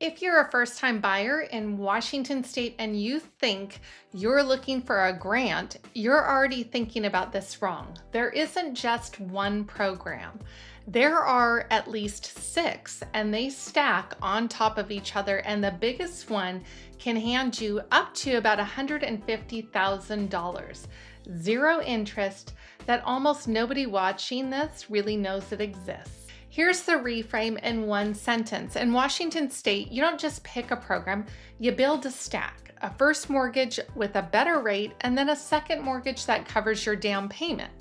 If you're a first-time buyer in Washington State and you think you're looking for a grant, you're already thinking about this wrong. There isn't just one program. There are at least 6, and they stack on top of each other, and the biggest one can hand you up to about $150,000. Zero interest that almost nobody watching this really knows it exists. Here's the reframe in one sentence. In Washington State, you don't just pick a program, you build a stack. A first mortgage with a better rate, and then a second mortgage that covers your down payment.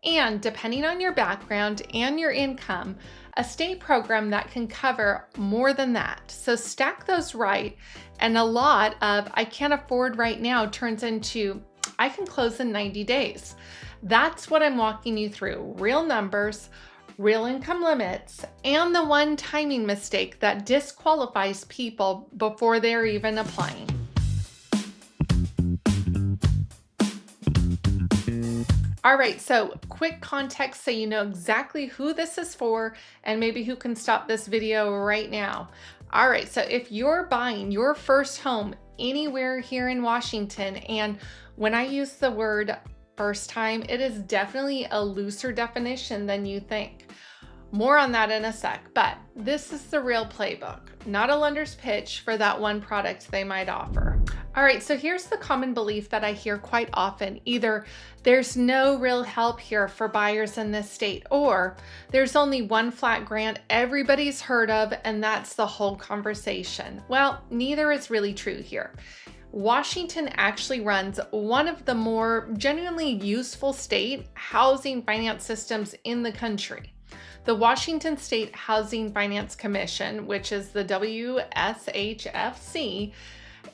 And depending on your background and your income, a state program that can cover more than that. So stack those right, and a lot of "I can't afford right now" turns into "I can close in 90 days." That's what I'm walking you through. Real numbers, real income limits, and the one timing mistake that disqualifies people before they're even applying. All right, so quick context so you know exactly who this is for and maybe who can stop this video right now. All right, so if you're buying your first home anywhere here in Washington, and when I use the word first time, it is definitely a looser definition than you think. More on that in a sec, but this is the real playbook, not a lender's pitch for that one product they might offer. All right, so here's the common belief that I hear quite often. Either there's no real help here for buyers in this state, or there's only one flat grant everybody's heard of, and that's the whole conversation. Well, neither is really true here. Washington actually runs one of the more genuinely useful state housing finance systems in the country. The Washington State Housing Finance Commission, which is the WSHFC,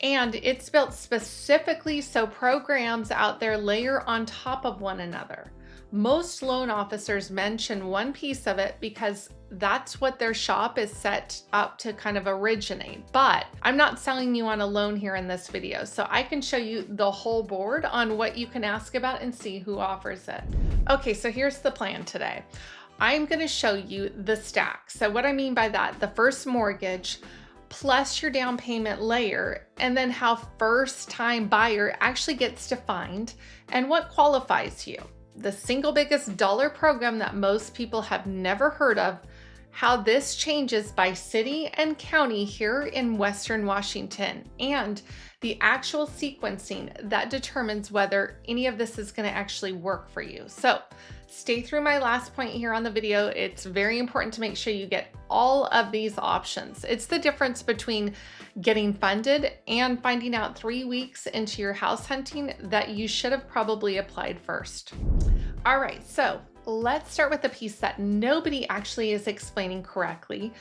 and it's built specifically so programs out there layer on top of one another. Most loan officers mention one piece of it because that's what their shop is set up to kind of originate. But I'm not selling you on a loan here in this video, so I can show you the whole board on what you can ask about and see who offers it. Okay, so here's the plan today. I'm going to show you the stack. So what I mean by that, the first mortgage plus your down payment layer, and then how first-time buyer actually gets defined and what qualifies you. The single biggest dollar program that most people have never heard of, how this changes by city and county here in Western Washington, and the actual sequencing that determines whether any of this is going to actually work for you. So stay through my last point here on the video. It's very important to make sure you get all of these options. It's the difference between getting funded and finding out 3 weeks into your house hunting that you should have probably applied first. All right, so let's start with the piece that nobody actually is explaining correctly.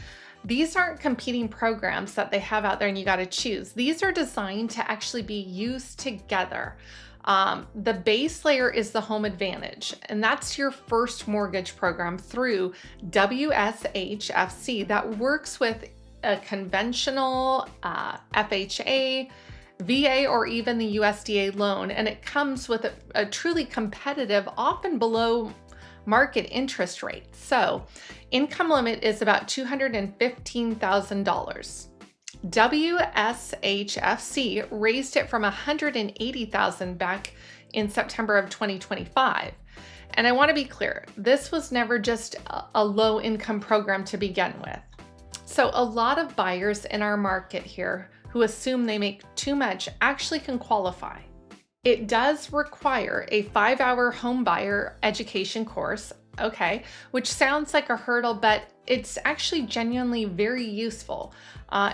These aren't competing programs that they have out there and you got to choose. These are designed to actually be used together. The base layer is the Home Advantage, and that's your first mortgage program through WSHFC that works with a conventional FHA, VA, or even the USDA loan, and it comes with a truly competitive, often below market interest rate. So income limit is about $215,000. WSHFC raised it from $180,000 back in September of 2025. And I want to be clear, this was never just a low income program to begin with. So a lot of buyers in our market here who assume they make too much actually can qualify. It does require a 5-hour home buyer education course, okay, which sounds like a hurdle, but it's actually genuinely very useful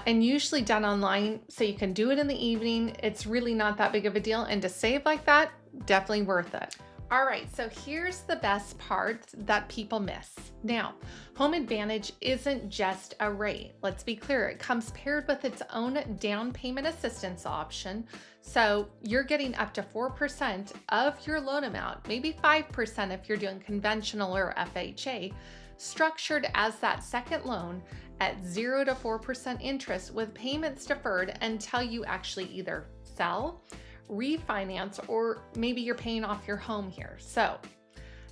and usually done online, so you can do it in the evening. It's really not that big of a deal, and to save like that, definitely worth it. All right, so here's the best part that people miss. Now, Home Advantage isn't just a rate. Let's be clear, it comes paired with its own down payment assistance option. So you're getting up to 4% of your loan amount, maybe 5% if you're doing conventional or FHA, structured as that second loan at 0 to 4% interest with payments deferred until you actually either sell, refinance, or maybe you're paying off your home here. So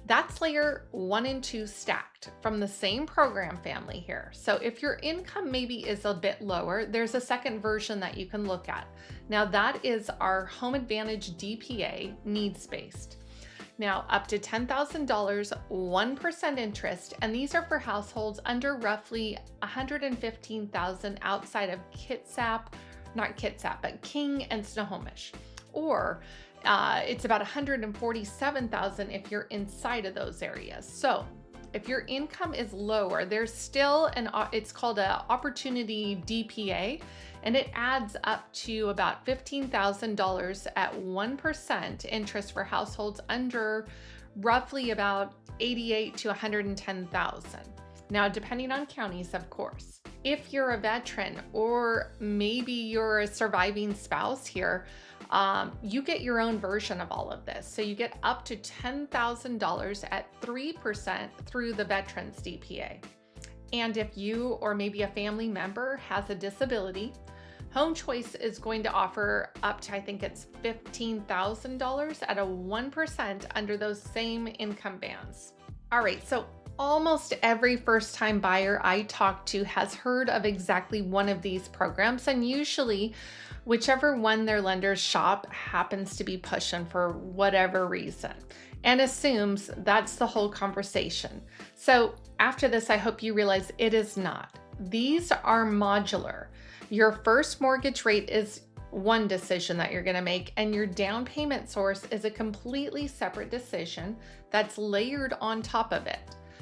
That's layer 1 and 2 stacked from the same program family here. So if your income maybe is a bit lower, there's a second version that you can look at. Now that is our Home Advantage DPA, needs-based. Now up to $10,000, 1% interest, and these are for households under roughly $115,000 outside of not Kitsap, but King and Snohomish. Or it's about $147,000 if you're inside of those areas. So if your income is lower, there's still it's called an opportunity DPA, and it adds up to about $15,000 at 1% interest for households under roughly about $88,000 to $110,000. Now, depending on counties, of course. If you're a veteran or maybe you're a surviving spouse here, you get your own version of all of this. So you get up to $10,000 at 3% through the Veterans DPA. And if you or maybe a family member has a disability, Home Choice is going to offer up to, I think it's $15,000 at a 1% under those same income bands. All right, so almost every first-time buyer I talk to has heard of exactly one of these programs, and usually whichever one their lenders shop happens to be pushing for whatever reason, and assumes that's the whole conversation. So after this, I hope you realize it is not. These are modular. Your first mortgage rate is one decision that you're going to make, and your down payment source is a completely separate decision that's layered on top of it.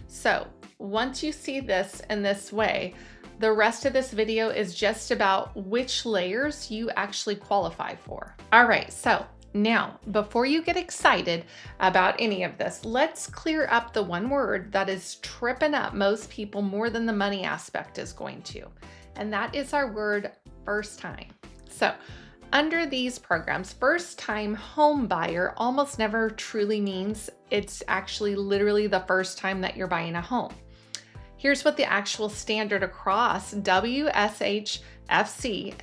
So once you see this in this way, the rest of this video is just about which layers you actually qualify for. All right, so now before you get excited about any of this, let's clear up the one word that is tripping up most people more than the money aspect is going to, and that is our word first time. So under these programs, first time home buyer almost never truly means it's actually literally the first time that you're buying a home. Here's what the actual standard across WSHFC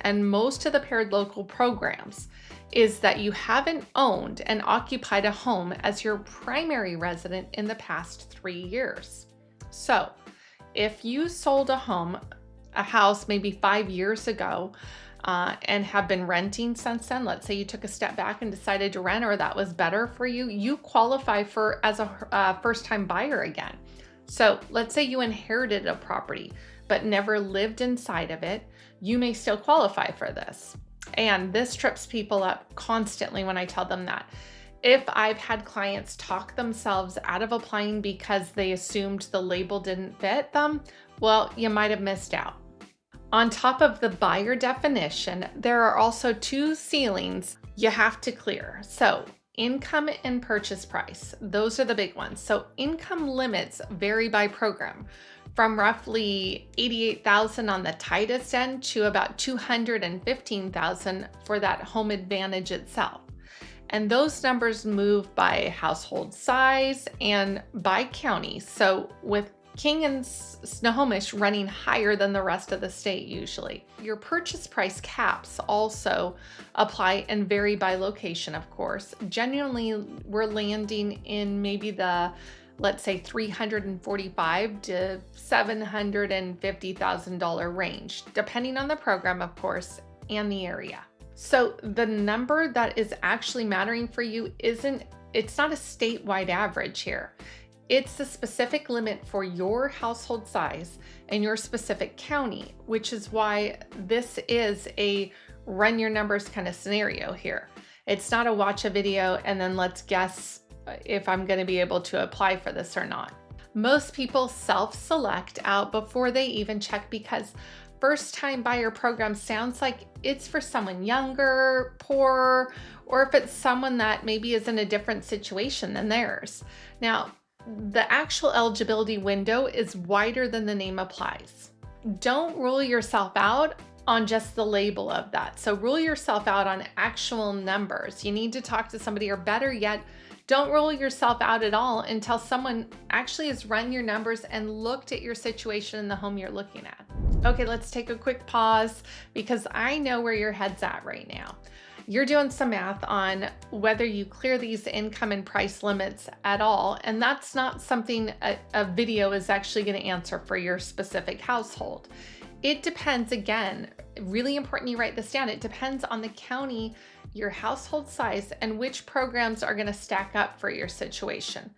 and most of the paired local programs is, that you haven't owned and occupied a home as your primary resident in the past 3 years. So if you sold a house maybe 5 years ago, and have been renting since then, let's say you took a step back and decided to rent, or that was better for you, you qualify for as a first-time buyer again. So let's say you inherited a property but never lived inside of it, you may still qualify for this. And this trips people up constantly when I tell them that. If I've had clients talk themselves out of applying because they assumed the label didn't fit them, well, you might have missed out. On top of the buyer definition, there are also 2 ceilings you have to clear. So income and purchase price, those are the big ones. So income limits vary by program, from roughly $88,000 on the tightest end to about $215,000 for that Home Advantage itself. And those numbers move by household size and by county. So with King and Snohomish running higher than the rest of the state usually. Your purchase price caps also apply and vary by location, of course. Generally, we're landing in maybe the, let's say, $345,000 to $750,000 range, depending on the program, of course, and the area. So the number that is actually mattering for you it's not a statewide average here. It's the specific limit for your household size and your specific county, which is why this is a run your numbers kind of scenario here. It's not a watch a video and then let's guess if I'm going to be able to apply for this or not. Most people self-select out before they even check, because first-time buyer program sounds like it's for someone younger, poor, or if it's someone that maybe is in a different situation than theirs. Now, the actual eligibility window is wider than the name applies. Don't rule yourself out on just the label of that. So rule yourself out on actual numbers. You need to talk to somebody, or better yet, don't rule yourself out at all until someone actually has run your numbers and looked at your situation in the home you're looking at. Okay, let's take a quick pause because I know where your head's at right now. You're doing some math on whether you clear these income and price limits at all, and that's not something a video is actually going to answer for your specific household. It depends, again, really important you write this down. It depends on the county, your household size, and which programs are going to stack up for your situation.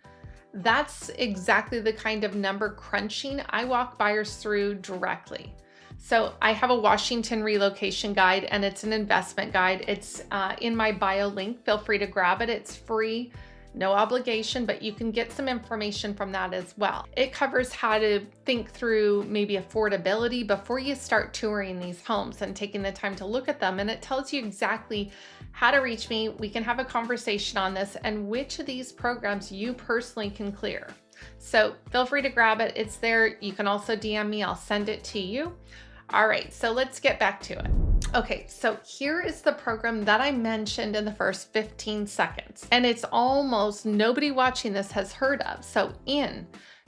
That's exactly the kind of number crunching I walk buyers through directly. So I have a Washington relocation guide, and it's an investment guide. It's in my bio link. Feel free to grab it. It's free, no obligation, but you can get some information from that as well. It covers how to think through maybe affordability before you start touring these homes and taking the time to look at them. And it tells you exactly how to reach me. We can have a conversation on this and which of these programs you personally can clear. So feel free to grab it. It's there. You can also DM me. I'll send it to you. All right, so let's get back to it. Okay, so here is the program that I mentioned in the first 15 seconds, and it's almost nobody watching this has heard of. So in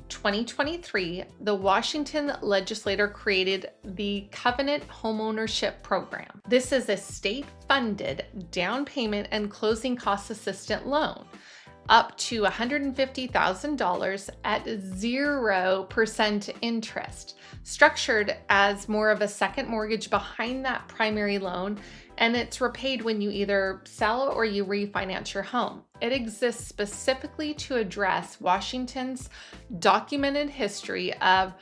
2023, the Washington legislature created the Covenant Homeownership Program. This is a state-funded down payment and closing cost assistant loan up to $150,000 at 0% interest, structured as more of a second mortgage behind that primary loan, and it's repaid when you either sell or you refinance your home. It exists specifically to address Washington's documented history of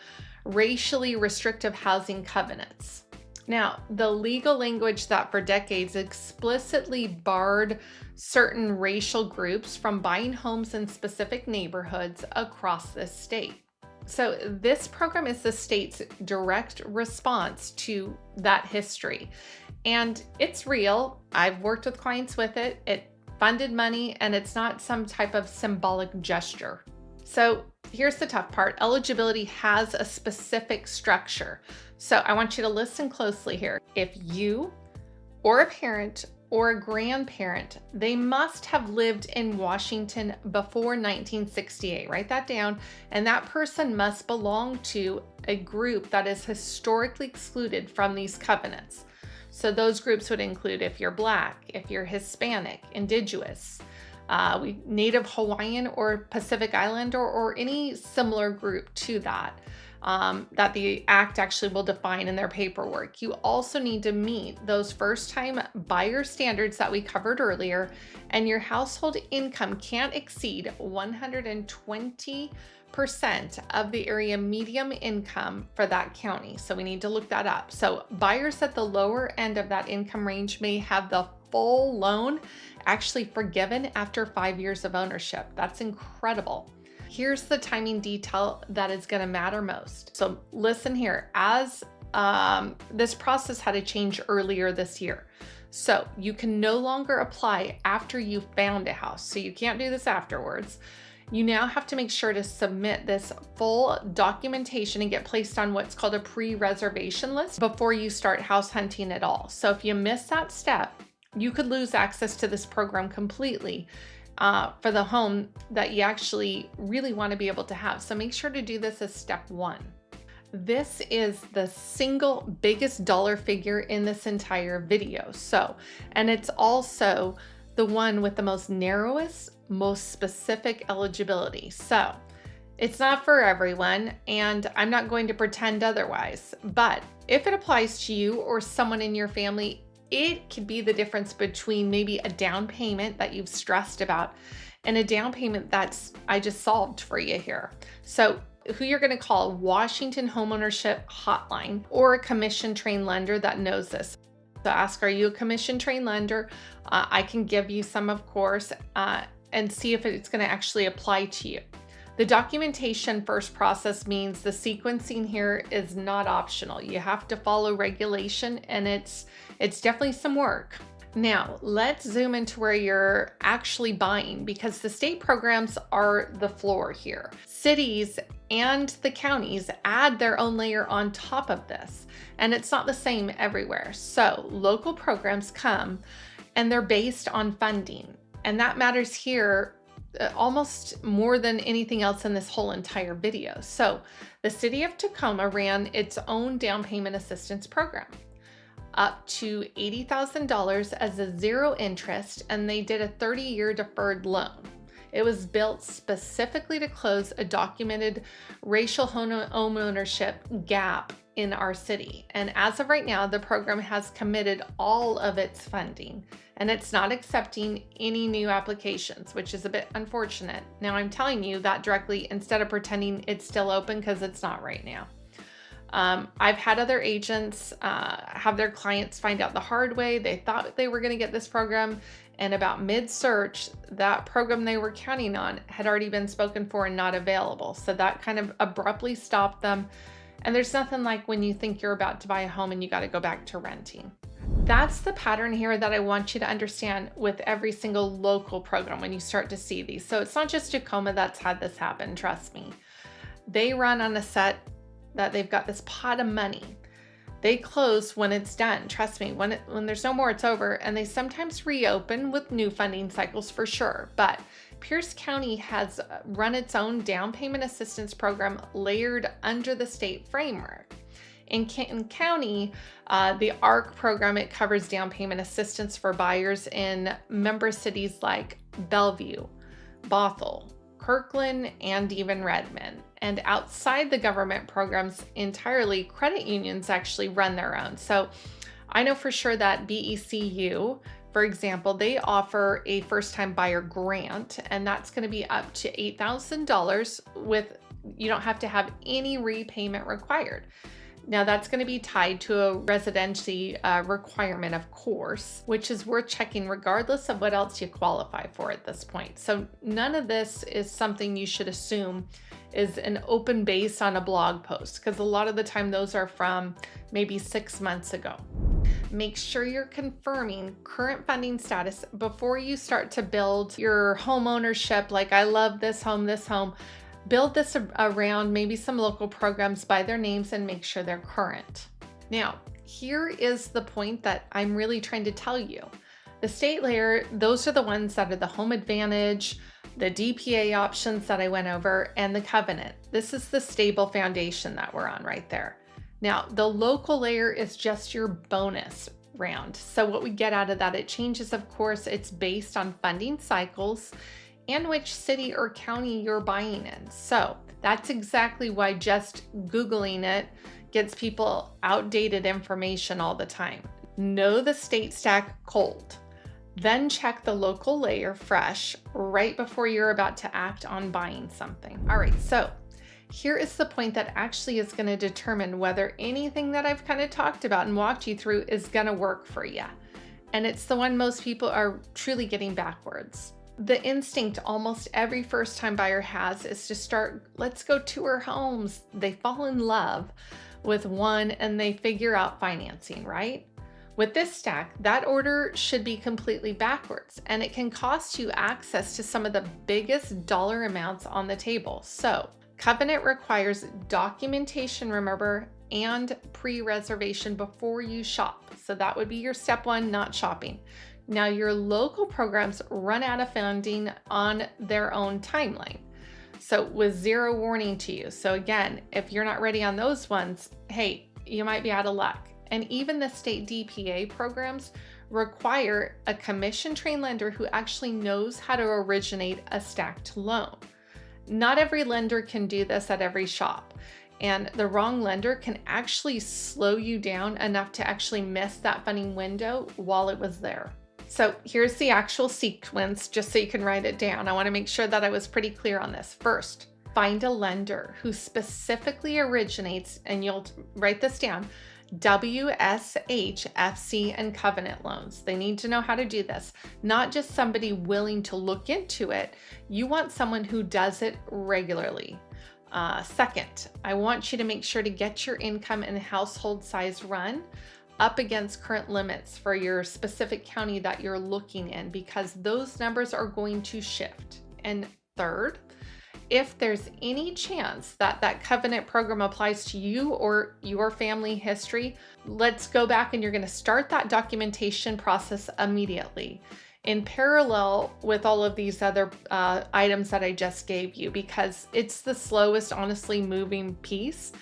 racially restrictive housing covenants. Now, the legal language that for decades explicitly barred certain racial groups from buying homes in specific neighborhoods across this state. So this program is the state's direct response to that history. And it's real. I've worked with clients with it. It funded money, and it's not some type of symbolic gesture. So here's the tough part. Eligibility has a specific structure. So I want you to listen closely here. If you or a parent or a grandparent, they must have lived in Washington before 1968. Write that down. And that person must belong to a group that is historically excluded from these covenants. So those groups would include if you're Black, if you're Hispanic, Indigenous, Native Hawaiian or Pacific Islander, or any similar group to that. That the act actually will define in their paperwork. You also need to meet those first-time buyer standards that we covered earlier, and your household income can't exceed 120% of the area median income for that county. So we need to look that up. So buyers at the lower end of that income range may have the full loan actually forgiven after 5 years of ownership. That's incredible. Here's the timing detail that is going to matter most. So listen here, as this process had to change earlier this year. So you can no longer apply after you found a house. So you can't do this afterwards. You now have to make sure to submit this full documentation and get placed on what's called a pre-reservation list before you start house hunting at all. So if you miss that step, you could lose access to this program completely. For the home that you actually really want to be able to have. So make sure to do this as step one. This is the single biggest dollar figure in this entire video. And it's also the one with the most narrowest, most specific eligibility. So it's not for everyone, and I'm not going to pretend otherwise. But if it applies to you or someone in your family, it could be the difference between maybe a down payment that you've stressed about and a down payment that's I just solved for you here. So who you're going to call, Washington Homeownership Hotline, or a commission trained lender that knows this. So ask, are you a commission trained lender? I can give you some, of course, and see if it's going to actually apply to you. The documentation first process means the sequencing here is not optional. You have to follow regulation, and it's definitely some work. Now, let's zoom into where you're actually buying, because the state programs are the floor here. Cities and the counties add their own layer on top of this, and it's not the same everywhere. So local programs come and they're based on funding, and that matters here almost more than anything else in this whole entire video. So the city of Tacoma ran its own down payment assistance program. up to $80,000 as a zero interest, and they did a 30-year deferred loan. It was built specifically to close a documented racial homeownership gap in our city. And as of right now, the program has committed all of its funding, and it's not accepting any new applications, which is a bit unfortunate. Now, I'm telling you that directly instead of pretending it's still open, because it's not right now. I've had other agents have their clients find out the hard way. They thought they were going to get this program, and about mid-search, that program they were counting on had already been spoken for and not available. So that kind of abruptly stopped them. And there's nothing like when you think you're about to buy a home and you got to go back to renting. That's the pattern here that I want you to understand with every single local program when you start to see these. So it's not just Tacoma that's had this happen, trust me. They run on a set that they've got this pot of money. They close when it's done. Trust me, when there's no more, it's over. And they sometimes reopen with new funding cycles for sure. But Pierce County has run its own down payment assistance program layered under the state framework. In Canton County, the ARC program, it covers down payment assistance for buyers in member cities like Bellevue, Bothell, Kirkland, and even Redmond. And outside the government programs entirely, credit unions actually run their own. So I know for sure that BECU, for example, they offer a first-time buyer grant, and that's going to be up to $8,000 with, you don't have to have any repayment required. Now that's going to be tied to a residency requirement, of course, which is worth checking regardless of what else you qualify for at this point. So none of this is something you should assume is an open base on a blog post, because a lot of the time those are from maybe 6 months ago. Make sure you're confirming current funding status before you start to build your home ownership. Like, I love this home. Build this around maybe some local programs by their names and make sure they're current. Now, here is the point that I'm really trying to tell you. The state layer, those are the ones that are the home advantage, the DPA options that I went over, and the covenant. This is the stable foundation that we're on right there. Now, the local layer is just your bonus round. So what we get out of that, it changes, of course. It's based on funding cycles and which city or county you're buying in. So that's exactly why just Googling it gets people outdated information all the time. Know the state stack cold, then check the local layer fresh right before you're about to act on buying something. All right, so here is the point that actually is going to determine whether anything that I've kind of talked about and walked you through is going to work for you. And it's the one most people are truly getting backwards. The instinct almost every first-time buyer has is to start, let's go tour homes. They fall in love with one and they figure out financing, right? With this stack, that order should be completely backwards, and it can cost you access to some of the biggest dollar amounts on the table. So Covenant requires documentation, remember, and pre-reservation before you shop. So that would be your step one, not shopping. Now, your local programs run out of funding on their own timeline, so with zero warning to you. So again, if you're not ready on those ones, hey, you might be out of luck. And even the state DPA programs require a commission-trained lender who actually knows how to originate a stacked loan. Not every lender can do this at every shop, and the wrong lender can actually slow you down enough to actually miss that funding window while it was there. So here's the actual sequence, just so you can write it down. I want to make sure that I was pretty clear on this. First, find a lender who specifically originates, and you'll write this down, WSH, FC, and Covenant loans. They need to know how to do this, not just somebody willing to look into it. You want someone who does it regularly. Second, I want you to make sure to get your income and household size run up against current limits for your specific county that you're looking in, because those numbers are going to shift. And third, if there's any chance that that Covenant program applies to you or your family history, let's go back and you're going to start that documentation process immediately in parallel with all of these other items that I just gave you, because it's the slowest, honestly, moving piece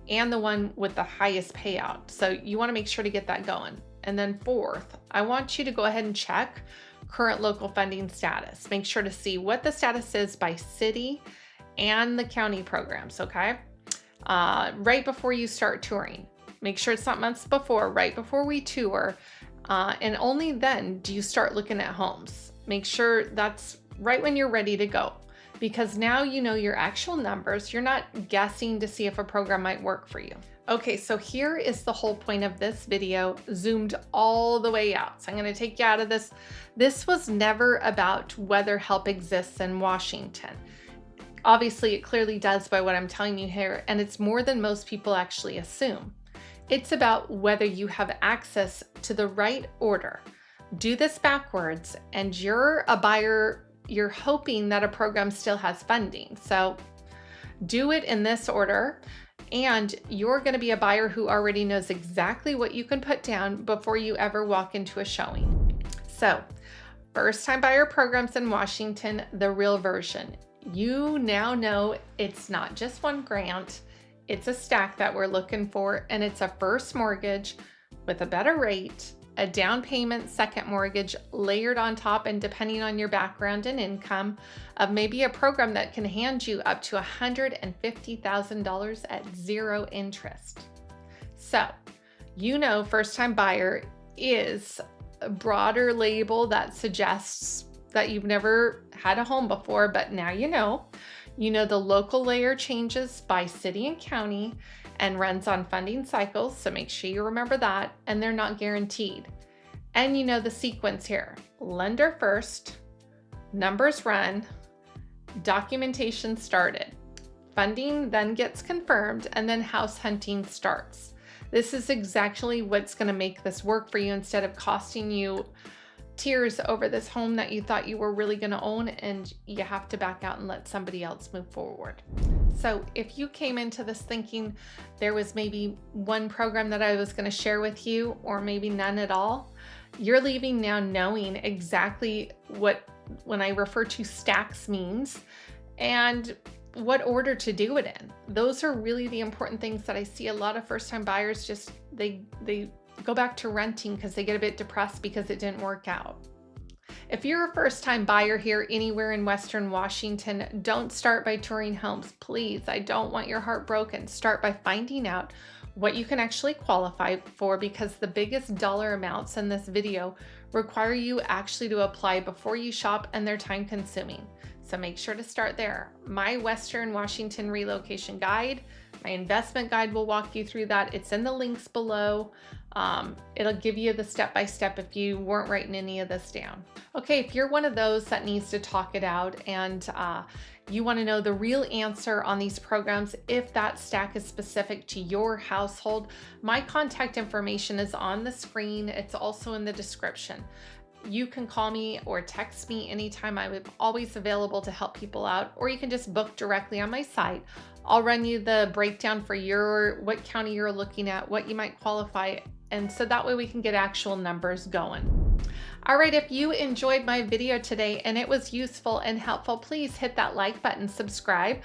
and the one with the highest payout. So you want to make sure to get that going. And then fourth, I want you to go ahead and check current local funding status. Make sure to see what the status is by city and the county programs, okay? Right before you start touring. Make sure it's not months before, right before we tour. And only then do you start looking at homes. Make sure that's right when you're ready to go, because now you know your actual numbers. You're not guessing to see if a program might work for you. Okay, so here is the whole point of this video, zoomed all the way out. So I'm going to take you out of this. This was never about whether help exists in Washington. Obviously, it clearly does by what I'm telling you here, and it's more than most people actually assume. It's about whether you have access to the right order. Do this backwards, and you're a buyer. You're hoping that a program still has funding. So do it in this order, and you're going to be a buyer who already knows exactly what you can put down before you ever walk into a showing. So, first-time buyer programs in Washington, the real version. You now know it's not just one grant, it's a stack that we're looking for, and it's a first mortgage with a better rate, a down payment, second mortgage layered on top, and depending on your background and income, of maybe a program that can hand you up to $150,000 at zero interest. So, you know, first-time buyer is a broader label that suggests that you've never had a home before, but now you know. You know the local layer changes by city and county and runs on funding cycles, so make sure you remember that, and they're not guaranteed. And you know the sequence here. Lender first, numbers run, documentation started. Funding then gets confirmed, and then house hunting starts. This is exactly what's going to make this work for you instead of costing you tears over this home that you thought you were really going to own, and you have to back out and let somebody else move forward. So if you came into this thinking there was maybe one program that I was going to share with you, or maybe none at all, you're leaving now knowing exactly what, when I refer to stacks, means, and what order to do it in. Those are really the important things that I see a lot of first-time buyers just, they go back to renting because they get a bit depressed because it didn't work out. If you're a first-time buyer here anywhere in Western Washington, don't start by touring homes. Please, I don't want your heart broken. Start by finding out what you can actually qualify for, because the biggest dollar amounts in this video require you actually to apply before you shop, and they're time consuming. So make sure to start there. My Western Washington relocation guide, my investment guide will walk you through that. It's in the links below. It'll give you the step-by-step if you weren't writing any of this down. Okay, if you're one of those that needs to talk it out and you want to know the real answer on these programs, if that stack is specific to your household, my contact information is on the screen. It's also in the description. You can call me or text me anytime. I'm always available to help people out, or you can just book directly on my site. I'll run you the breakdown for what county you're looking at, what you might qualify, and so that way we can get actual numbers going. All right, if you enjoyed my video today and it was useful and helpful, please hit that like button, subscribe.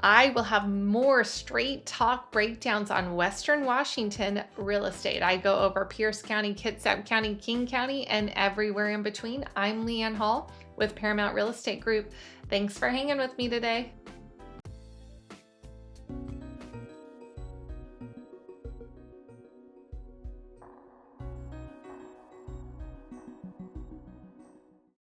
I will have more straight talk breakdowns on Western Washington real estate. I go over Pierce County, Kitsap County, King County, and everywhere in between. I'm Leanne Hall with Paramount Real Estate Group. Thanks for hanging with me today.